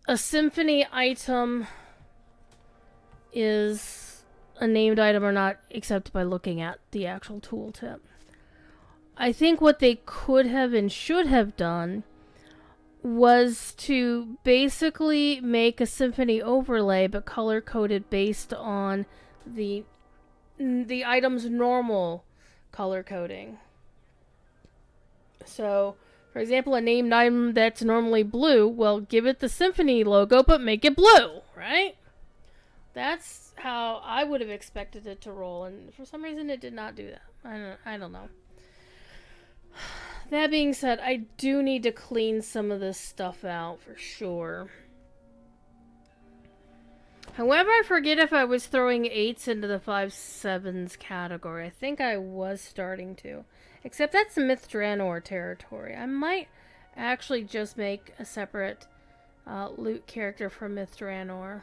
a symphony item is a named item or not, except by looking at the actual tooltip. I think what they could have and should have done was to basically make a symphony overlay, but color-coded based on the item's normal color coding. So, for example, a named item that's normally blue, well, give it the symphony logo, but make it blue, right? That's how I would have expected it to roll, and for some reason it did not do that. I don't know. That being said, I do need to clean some of this stuff out for sure. However, I forget if I was throwing 8s into the 5/7s category. I think I was starting to. Except that's Myth Draenor territory. I might actually just make a separate lute character for Myth Draenor.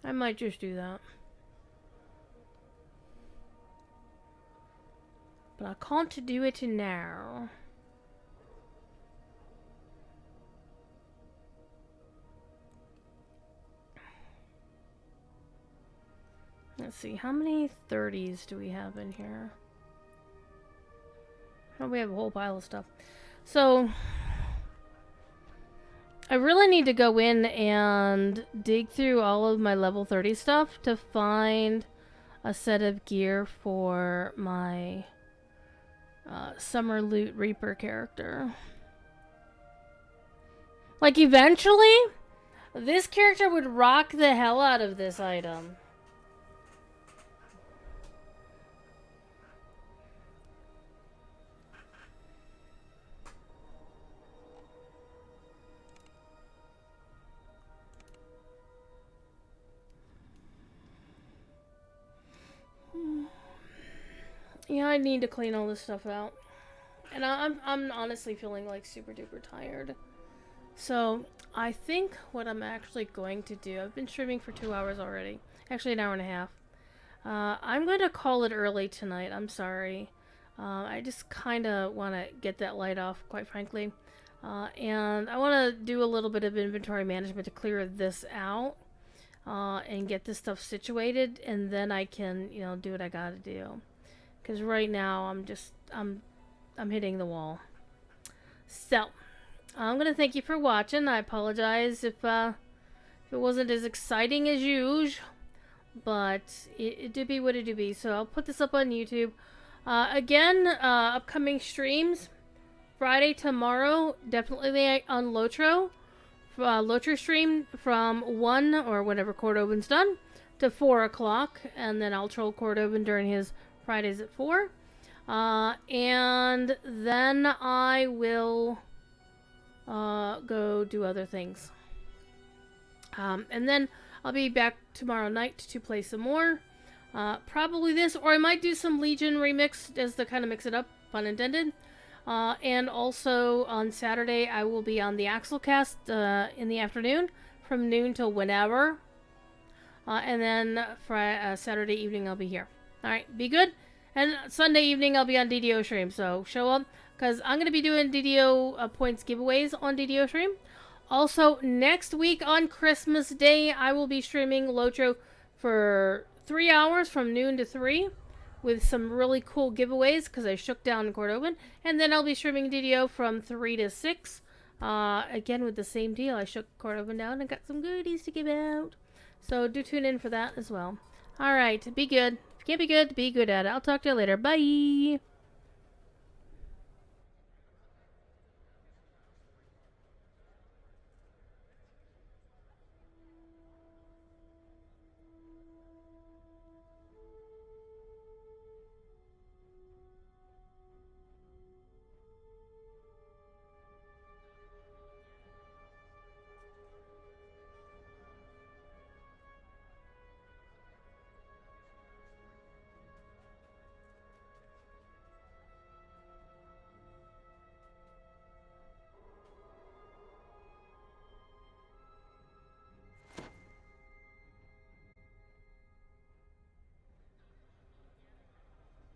I might just do that. But I can't do it now. Let's see, how many 30s do we have in here? Oh, we have a whole pile of stuff. So, I really need to go in and dig through all of my level 30 stuff to find a set of gear for my Summer Lute Reaper character. Like, eventually, this character would rock the hell out of this item. Yeah, I need to clean all this stuff out. And I'm honestly feeling like super duper tired. So, I think what I'm actually going to do, I've been streaming for 2 hours already. Actually, an hour and a half. I'm going to call it early tonight. I'm sorry. I just kind of want to get that light off, quite frankly. And I want to do a little bit of inventory management to clear this out. And get this stuff situated. And then I can, you know, do what I gotta do. Because right now, I'm hitting the wall. So, I'm going to thank you for watching. I apologize if it wasn't as exciting as usual. But it do be what it do be. So, I'll put this up on YouTube. Again, upcoming streams. Friday tomorrow, definitely on Lotro. Lotro stream from 1 or whenever Cordoban's done to 4 o'clock, and then I'll troll Cordoban during his Fridays at 4. And then I will go do other things. And then I'll be back tomorrow night to play some more. Probably this, or I might do some Legion remix as to kind of mix it up, pun intended. And also on Saturday, I will be on the Axelcast in the afternoon from noon till whenever. And then Saturday evening, I'll be here. Alright, be good. And Sunday evening, I'll be on DDO stream, so show up. Because I'm going to be doing DDO points giveaways on DDO stream. Also, next week on Christmas Day, I will be streaming Lotro for 3 hours from noon to 3 with some really cool giveaways because I shook down Cordoban. And then I'll be streaming DDO from 3 to 6. Again, with the same deal. I shook Cordoban down and got some goodies to give out. So do tune in for that as well. Alright, be good. If you can't be good, be good at it. I'll talk to you later. Bye!